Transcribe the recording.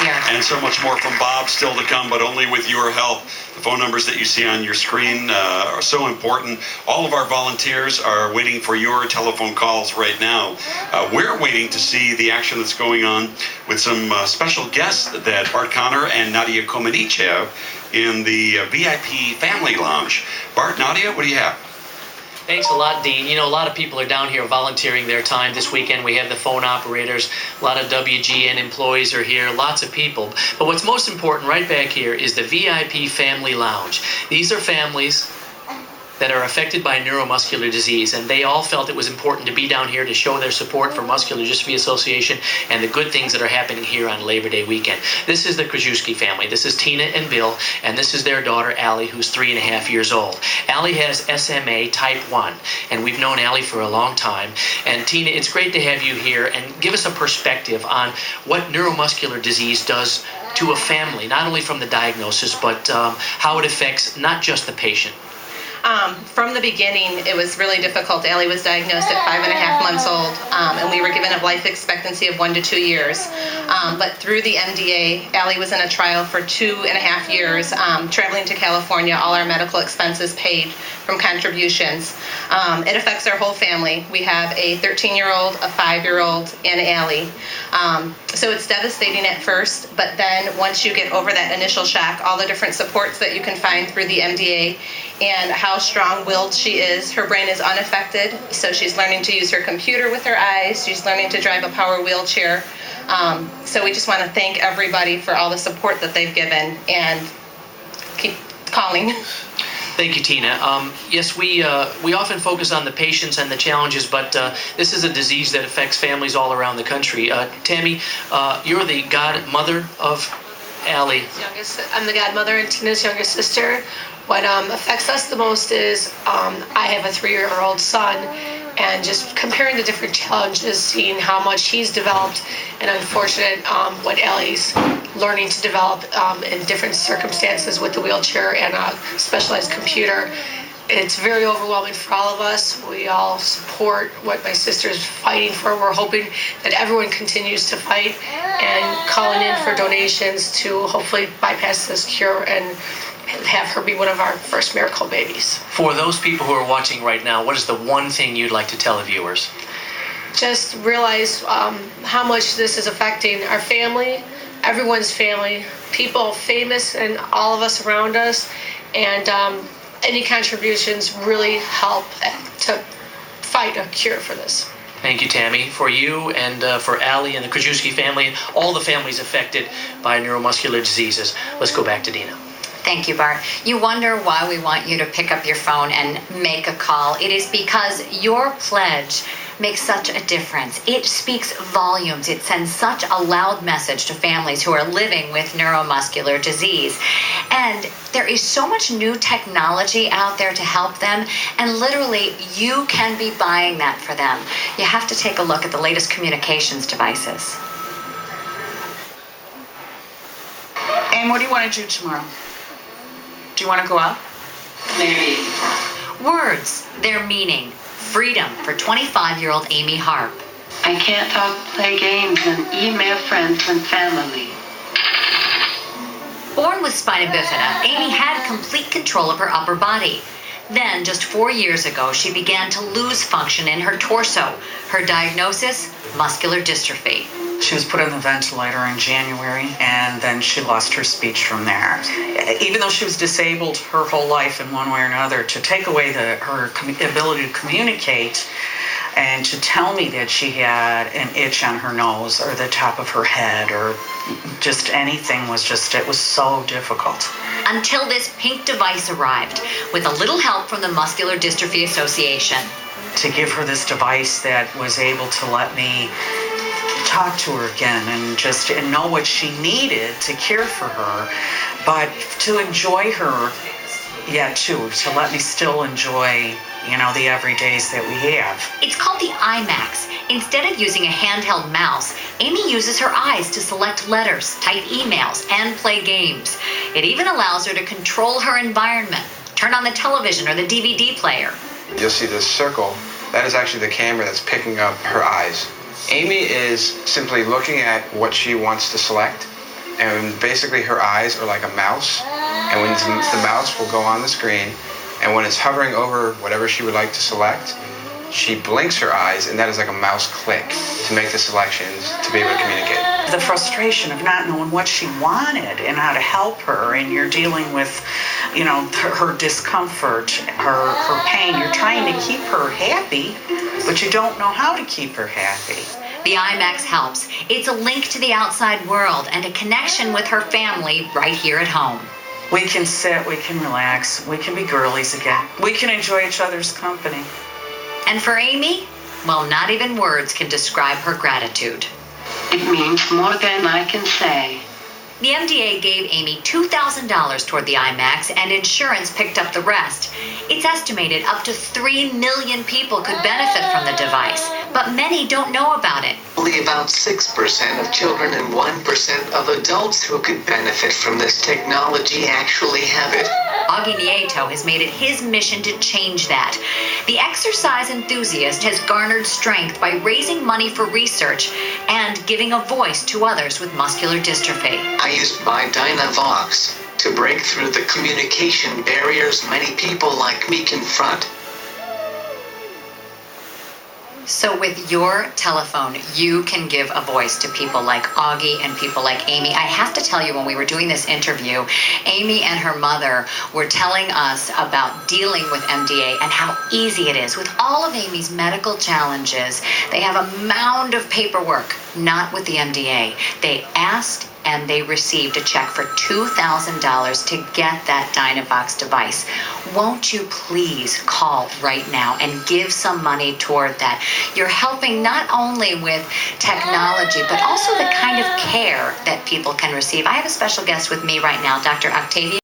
year. And so much more from Bob still to come, but only with your help. The phone numbers that you see on your screen are so important. All of our volunteers are waiting for your telephone calls right now. We're waiting to see the action that's going on with some special guests that Bart Connor and Nadia Komenich have in the VIP Family Lounge. Bart, Nadia, what do you have? Thanks a lot, Dean. You know, a lot of people are down here volunteering their time this weekend. We have the phone operators, a lot of WGN employees are here, lots of people. But what's most important right back here is the VIP Family Lounge. These are families that are affected by neuromuscular disease, and they all felt it was important to be down here to show their support for Muscular Dystrophy Association and the good things that are happening here on Labor Day weekend. This is the Krajewski family. This is Tina and Bill, and this is their daughter, Allie, who's 3.5 years old. Allie has SMA type 1, and we've known Allie for a long time. And Tina, it's great to have you here, and give us a perspective on what neuromuscular disease does to a family, not only from the diagnosis, but how it affects not just the patient. From the beginning, it was really difficult. Allie was diagnosed at 5.5 months old, and we were given a life expectancy of 1 to 2 years. But through the MDA, Allie was in a trial for 2.5 years, traveling to California, all our medical expenses paid from contributions. It affects our whole family. We have a 13-year-old, a 5-year-old, and Allie. So it's devastating at first, but then once you get over that initial shock, all the different supports that you can find through the MDA and how strong-willed she is. Her brain is unaffected, so she's learning to use her computer with her eyes. She's learning to drive a power wheelchair. So we just want to thank everybody for all the support that they've given, and keep calling. Thank you, Tina. Yes, we often focus on the patients and the challenges, but this is a disease that affects families all around the country. Tammy, you're the godmother of Allie. I'm the godmother and Tina's younger sister. What affects us the most is I have a 3-year-old son, and just comparing the different challenges, seeing how much he's developed, and unfortunate what Allie's learning to develop in different circumstances with the wheelchair and a specialized computer. It's very overwhelming for all of us. We all support what my sister's fighting for. We're hoping that everyone continues to fight and calling in for donations to hopefully bypass this cure and have her be one of our first miracle babies. For those people who are watching right now, what is the one thing you'd like to tell the viewers? Just realize how much this is affecting our family, everyone's family, people famous and all of us around us, and any contributions really help to fight a cure for this. Thank you, Tammy. For you and for Allie and the Krajewski family, all the families affected by neuromuscular diseases. Let's go back to Dina. Thank you, Bart. You wonder why we want you to pick up your phone and make a call. It is because your pledge makes such a difference. It speaks volumes. It sends such a loud message to families who are living with neuromuscular disease. And there is so much new technology out there to help them, and literally you can be buying that for them. You have to take a look at the latest communications devices. And what do you want to do tomorrow? Do you want to go out? Maybe. Words, their meaning. Freedom for 25-year-old Amy Harp. I can't talk, play games, and email friends and family. Born with spina bifida, Amy had complete control of her upper body. Then, just 4 years ago, she began to lose function in her torso. Her diagnosis? Muscular dystrophy. She was put on the ventilator in January, and then she lost her speech from there. Even though she was disabled her whole life in one way or another, to take away her ability to communicate and to tell me that she had an itch on her nose or the top of her head or just anything it was so difficult. Until this pink device arrived, with a little help from the Muscular Dystrophy Association. To give her this device that was able to let me talk to her again and know what she needed to care for her, but to enjoy her yet too, to let me still enjoy, the everydays that we have. It's called the Eyemax. Instead of using a handheld mouse, Amy uses her eyes to select letters, type emails, and play games. It even allows her to control her environment, turn on the television or the DVD player. You'll see this circle. That is actually the camera that's picking up her eyes. Amy is simply looking at what she wants to select, And basically her eyes are like a mouse, and when the mouse will go on the screen, and when it's hovering over whatever she would like to select, she blinks her eyes, and that is like a mouse click to make the selections to be able to communicate. The frustration of not knowing what she wanted and how to help her, and you're dealing with, you know, her discomfort, her pain. You're trying to keep her happy, but you don't know how to keep her happy. The IMAX helps. It's a link to the outside world and a connection with her family right here at home. We can sit, we can relax, we can be girlies again. We can enjoy each other's company. And for Amy, well, not even words can describe her gratitude. It means more than I can say. The MDA gave Amy $2,000 toward the IMAX, and insurance picked up the rest. It's estimated up to 3 million people could benefit from the device, but many don't know about it. Only about 6% of children and 1% of adults who could benefit from this technology actually have it. Augie Nieto has made it his mission to change that. The exercise enthusiast has garnered strength by raising money for research and giving a voice to others with muscular dystrophy. I used my Dynavox to break through the communication barriers many people like me confront. So with your telephone, you can give a voice to people like Augie and people like Amy. I have to tell you, when we were doing this interview, Amy and her mother were telling us about dealing with MDA and how easy it is. With all of Amy's medical challenges, they have a mound of paperwork, not with the MDA. They asked and they received a check for $2,000 to get that Dynavox device. Won't you please call right now and give some money toward that? You're helping not only with technology, but also the kind of care that people can receive. I have a special guest with me right now, Dr. Octavia